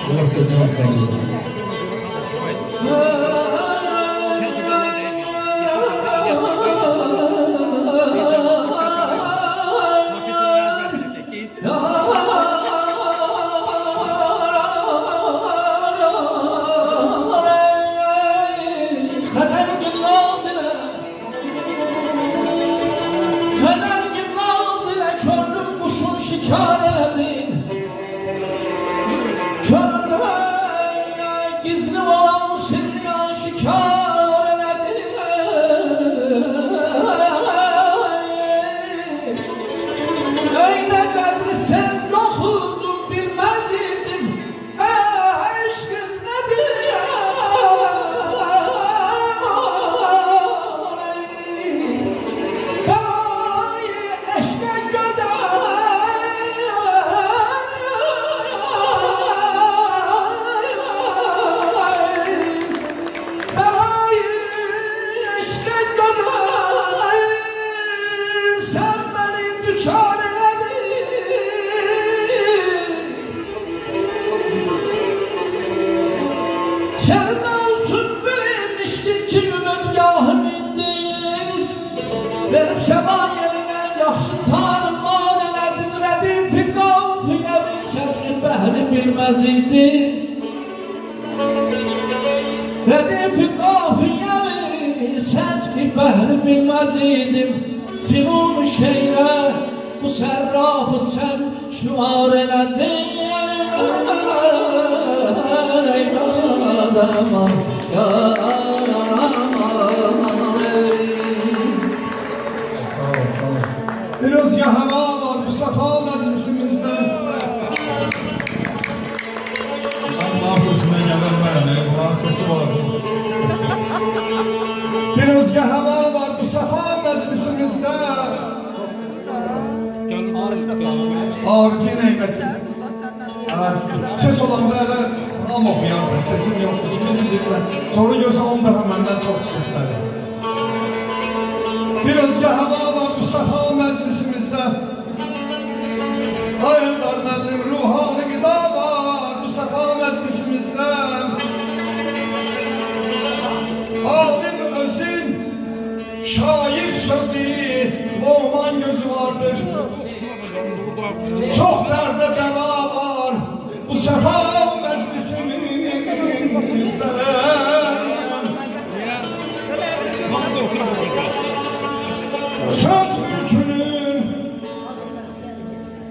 Burası can saygısı. Bilmez idim Redifi kafiyemi secki behri bilmez idim Firun şeyle bu serrafı sen şuar eledin Ey adama ya bir özgü hava var bu sefa meclisimizde. Mahfuzuna gelir bu sesi vardı. Bir özgü hava var bu sefa meclisimizde. Arif'in heybeti. Ses olan böyle tam okuyardı, sesim yoktu. Kimi bilirse, sonra gözü onda hemenden çok sesleri. Bir özgü hava var bu sefa meclisimizde. Ayıldar mellim ruhani gıda var bu sefa meclisimizde. Alim özün, şair sözü, Loğman gözü vardır. Çok derde deva var bu sefa meclisimizde.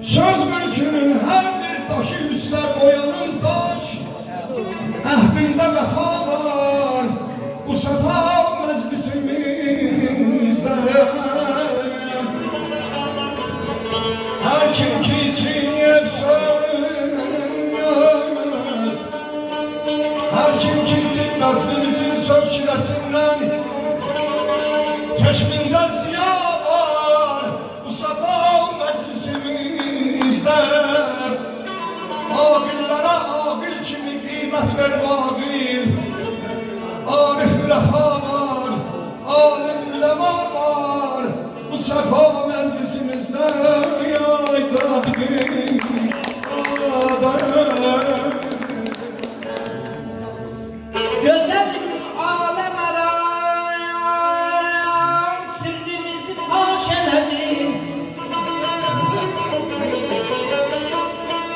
Söz mülkünün her bir taşı üstüne koyanın taş, ehdinde vefa var bu sefa meclisimizde. Her kim ki içine söz, her kim ki zilmez bizim söz şiresinden, çeşminde ziya var bu sefa meclisimizde. Ağillere ağil kimi kıymet ver vagil, arif ülefa var, alim ülema var bu sefa meclisimizde. Güzelim alem aram sırrımızı faş eledin.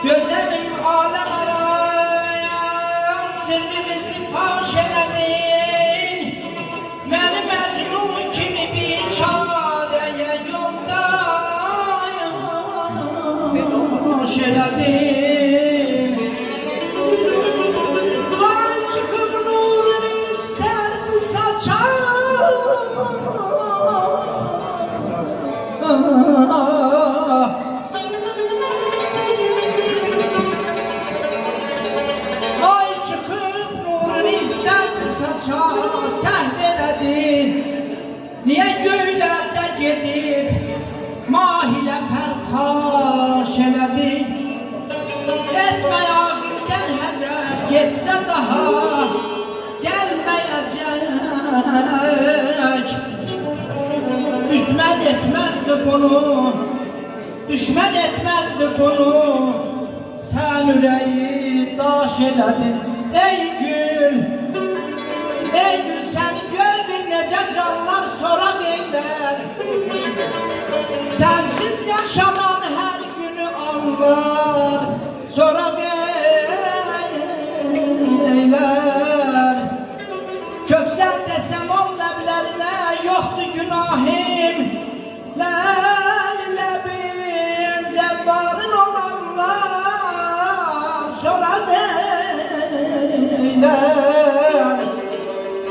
Güzelim alem aram sırrımızı faş eledin. Beni mecnun kimi biçareye yoldaş eledin. Ay çıkıp nurunu isterdi saça sen veredin. Niye göylerde gidip mahile perhaş eledin? Etme ağırdan hezer geçse daha gelmeyecek. Düşmen etmezdi bunu düşmən etməzdi bunu. Sən ürəyi daş elədin, ey gül. Ey gül, səni gör bir necə canlar sonra deylər. Sensiz yaşanan her günü anlar, sonra eyler. Köksel desem ol leblerine, yoktu günahim. Lebin zebbarın olanlar, sonra eyler.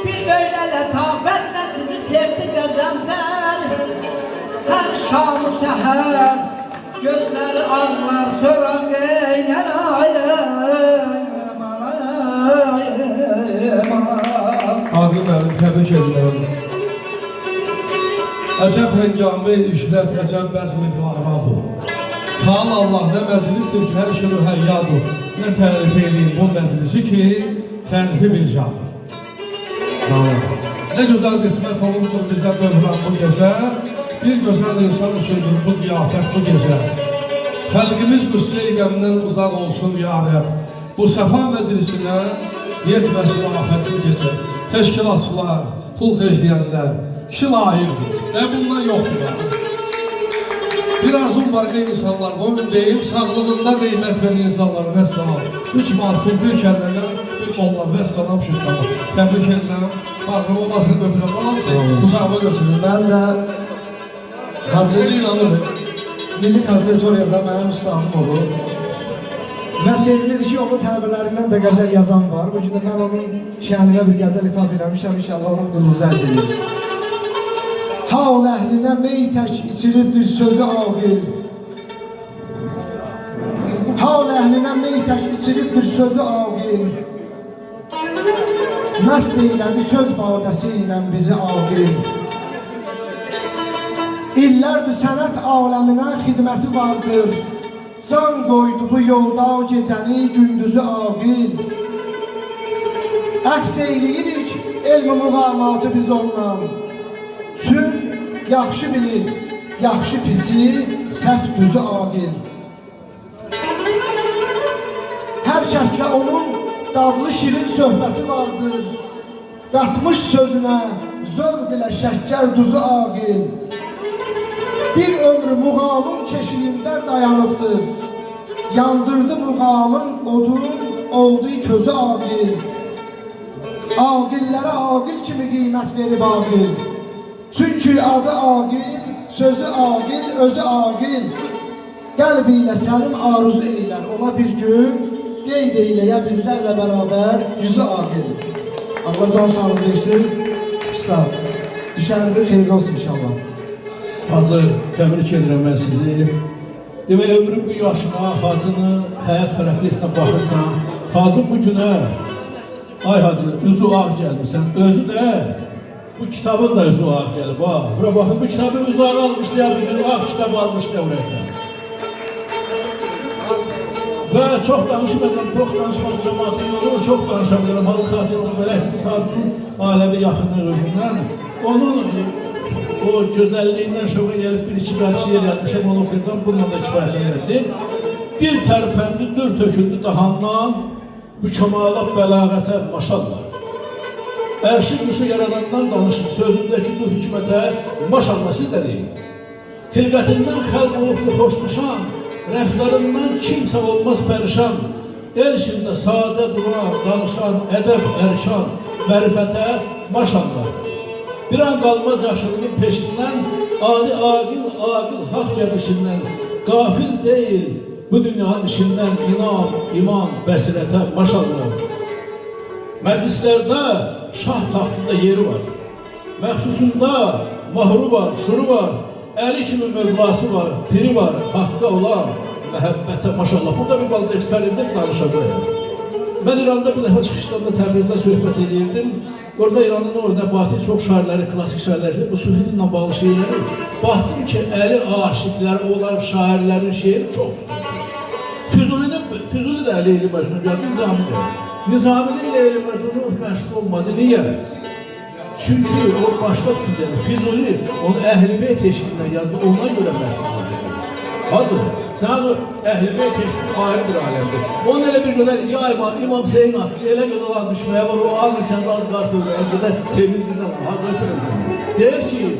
Bir böyle letabetle sizi sevdi gazember. Her şam-ı seher gözleri ağlar, sonra eyler Ağrı mənim təbrik edirəm. Əcəb həngamı işlət, əcəb bəzmi varmadır. Kaan Allah nə məclisdir ki, hər şunu həyyadır. Nə tərif edeyim bu məclisi ki, tərifi bir candır. Nə gözəl qismət olundur bizə dövran bu gecə, bir gözəl insan üçündür bu ziyafət bu gecə. Xəlqimiz qüssə-i qəmdən uzaq olsun ya Rəbb. Bu səfa məclisinə yetməsin afət bu gecə. Təşkilatçılar, pul xərcləyənlər, kişi layiqdir. Bunlar yoxdur. Bir arzum var ey insanlar, qoyun deyim, sağlığında qiymət verin insanlar, vəssalam. 3 marfın bir kəllələr, bir mollar, vəssalam şükürlər. Təbrik edirəm, baxım olmasını götürəm, uzaqma götürün. Ben de Hacı İnanırım. Milli Konservatoriyada mənim üstadım olur. Və sevimlidir ki, onun tələbələrindən də qəzəl yazan var. Bu gün də mən onun şəhəninə bir qəzəl ithaf eləmişəm, inşallah onun qulluğunuzu ərz edeyim. Haul əhlinə mey tək içilibdir sözü ağil. Haul əhlinə mey tək içilibdir sözü ağil. Məst eylədi söz badəsi ilə bizi ağil. İllərdir sənət aləminə xidməti vardır. Can qoydu bu yolda o gecəni gündüzü ağil. Əks eyləyirik elm-i muğamatı biz ondan. Çün yaxşı bilir, yaxşı pisi, səhv düzü ağil. Hər kəslə onun dadlı şirin söhbəti vardır. Qatmış sözünə zövq ilə şəkkər duzu ağil. Bir ömrü muğamın keşiyində dayanıbdır. Yandırdı muğamın odun, oldu közü ağil. Ağillərə ağil kimi qiymət verib ağil. Çünki adı ağil, sözü ağil, özü ağil. Qəlbi ilə səlim arzu eylər, ola bir gün qeyd eyləyə bizlərlə bərabər yüzü ağil. Allah can sağlığı versin. Üstad, düşərli xeyirli olsun inşallah. Hacı, təbrik edirəm mən sizi. Demək, ömrün bu yaşına, hacının həyat xərəklisinə baxırsan, hacı bu günə, ay hacı, üzü ağ gəlmişsən, özü də, bu kitabın da üzü ağ gəlib, ha. Bura baxın, bu kitabı üzü ağ almışdı, ya bir ağ kitab almışdı oraya. Və çox danışmayacağım, çox danışmaq cəmatım olur, çox danışabilirim. Halk Xasiyyətin belə etmiş hacının aləvi yaxınlığı özündən. Onun o gözəlliyindən şoka gəlib bir-iki şiir yazmışam, onu oxuyacam, bununla da kifayətlənirdim. Dil tərpəndi, dür töküldü dahandan, bu kəmalat bəlağətə maşallah. Ərşi quşu yaradandan danışıb, sözündəki bu hikmətə maşallah siz də deyin. Xilqətindən xəlq olubdu xoşmuşan, rəftarından kimsə olmaz pərişan, el içində sadə duran, danışan, ədəb, ərkan, mərifətə maşallah. Bir an qalmaz yaşlılığın peşindən, adi aqil, haq gəlişindən, qafil deyil bu dünyanın işindən, inam, iman, bəsirətə maşallah. Məclislərdə şah taxtında yeri var, məxsusunda mahru var, şuru var, əli kimi mövlası var, piri var, haqqa olan məhəbbətə maşallah. Burada bir balaca eksəlidir, danışacaq. Mən İranda bir dəfə çıxışlarında Təbrizdə söhbət edirdim. Orada İranın o nəbati çox şairləri, klasik şairləri, bu sufizmlə bağlı şeyləri baxdım ki, əli aşiqləri olan şairlərin şeiri çox üstündür. Füzuli də Leyli Məcnun gəldi, Nizami də. Nizaminin Leyli Məcnunu məşğul olmadı. Niyə? Çünki o başqa düşüncədir. Füzuli onu Əhl-i Beyt eşqindən yazdı, ona görə məşğul oldu. Hazır. Sen o Ehl-i Beyt eşit ayrı bir alemdir. Onun öyle bir güzel ya İmam Hüseyin hakkı ele göz olan düşmeye var. O anı sen de az karşı öyle kadar sevincinden Hazreti Peygamber. Der ki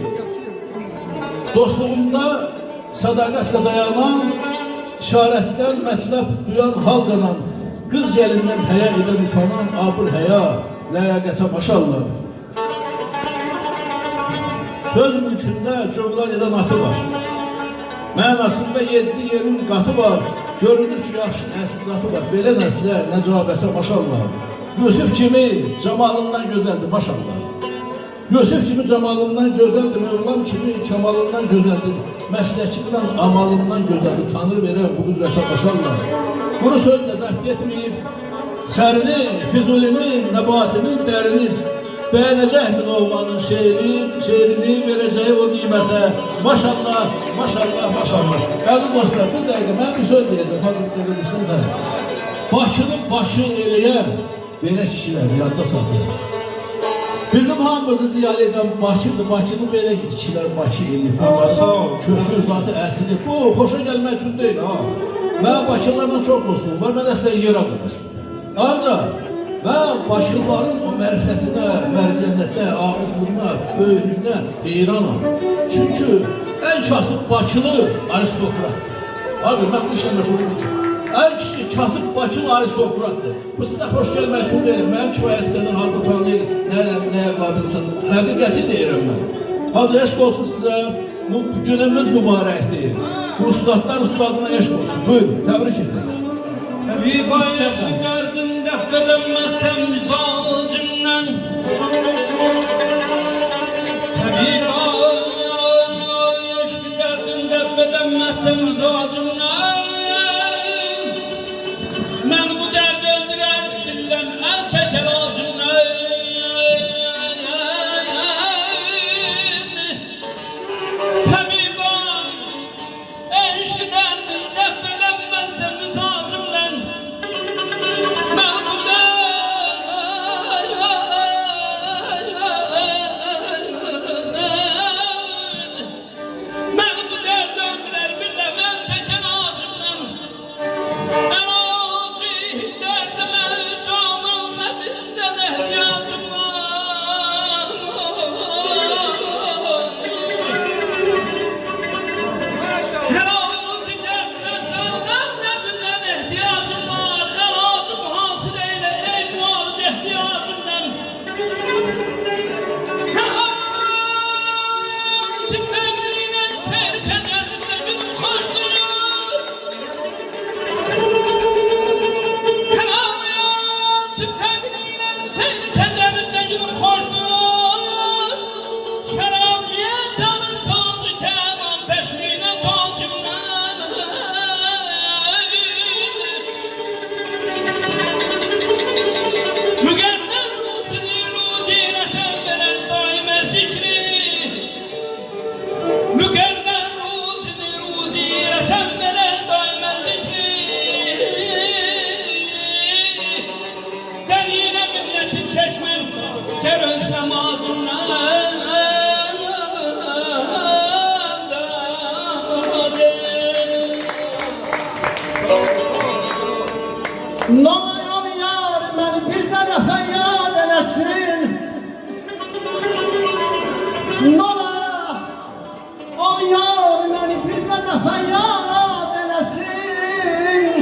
dostluğunda sadakatle dayanan, işaretten metlep duyan halkanan, kız gelinden haya eden utanan abul heya, layakete maşallah. Söz mülkünde çoğulan eden atı var. Mənasında 7 yerin qatı var. Görünür ki, yaxşı əsli zatı var. Belə nəslə, nəcabətə maşallah. Yusuf kimi camalından gözəldir maşallah. Yusuf kimi camalından gözəldir, Mevlam kimi kemalından gözəldir. Məsləkindən, amalından gözəldir. Tanrı verər bu qüdrətə maşallah. Bunu söz nəzəft etməyib, sərini, Füzulinin, nəbatinin, dərinin, beğenecek mi olmanın şehrini vereceği o kıymete. Maşallah, maşallah, maşallah. Aziz dostlar, bir dakika ben bir söz diyeceğim. Hazretleri Müslüm de. Bakının başı eliye böyle kişiler yadda saklıyor. Bizim hamımızı ziyaret eden Bakı'dır. Bakı'nın böyle kişiler Bakı eli. Bunların köşkü zatı əsli. Bu hoşa gelmek için değil ha. Ben Bakılarla çok dostum var. Ben əslən yer aldım aslında. Ancak ve başlıların o mərifətinə, mərdiyyənətə, ağırlığına, böyüklüğünə heyranam. Çünkü en kasıb Bakılı aristokratdır. Hazır, ben bu işlə məşğul edəcəm. En kasıb Bakılı aristokratdır. Bu sizə xoş gəlmək üçün deyirəm. Mənim kifayət qədər hazır tanıyır, nəyə qabilsən. Həqiqəti deyirəm mən. Hazır, eşq olsun sizə. Bu günümüz mübarəkdir. Bu ustadlar ustadına eşq olsun. Buyurun, təbrik edirəm. Bir başını gördüm defedemezsem mizacımdan. Bir başını gördüm defedemezsem mizacımdan. Ben bu derdi öldürer bilmem el çeker ağacımdan. Tabibam eşk derdim defedemezsem mizacımdan. Nolan yar beni bir dəfə yad eləsin. Nolan yar beni bir dəfə yad eləsin.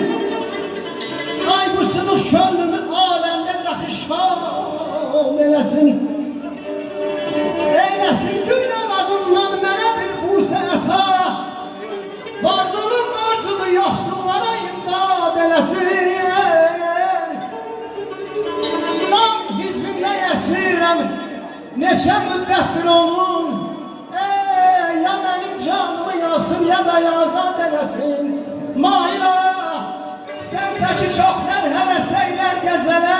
Ay bu sınıf könlümü aləmdə dəxi şad eləsin. Eyləsin güllə adından mənə bir busə əta. Vardının borcunu yoxsullara imdad eləsin. Neçə müddətdir onun ya benim canımı yansın ya da yazad eləsin. Maila sen teki çok merhemeseyler gezele.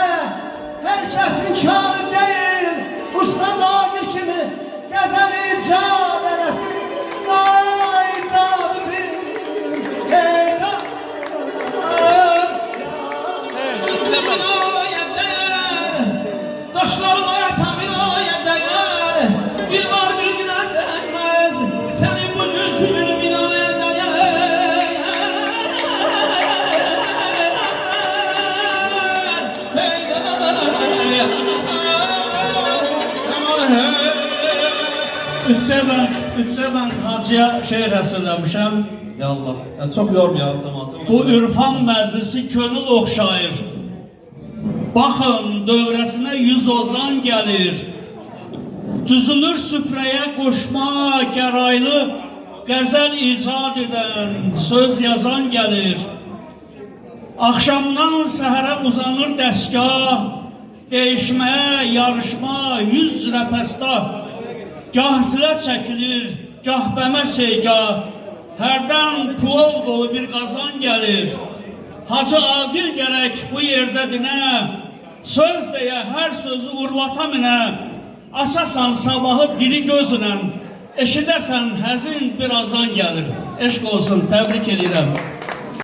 Herkesin kârı değil usta Nagil kimi gezeli icad eləsin. Ay Nagil, ey Nagil, taşların oyatan bir oya değer. Bir var bir güne değmez. Senin bu mülkünün binaya değer. Üçcə mən Hacıya şeir həsrləmişəm. Ya Allah. Yani çok yormuyor cemaatı. Bu ürfan məclisi könül oxşayır. Baxın, dövrəsinə 100 ozan gəlir. Düzülür süfrəyə qoşma, gəraylı, qəzəl icad edən, söz yazan gəlir. Axşamdan səhərə uzanır dəstgah, değişməyə, yarışma, 100 cürə pəstah. Gah zilə çəkilir, gah bəmə seygah, hərdən plov dolu bir qazan gəlir. Hacı Adil gərək bu yerdə dinə, söz deyə hər sözü urvata minə. Açasan sabahı diri gözünə, eşidəsən həzin bir azan gəlir. Eşq olsun, təbrik edirəm.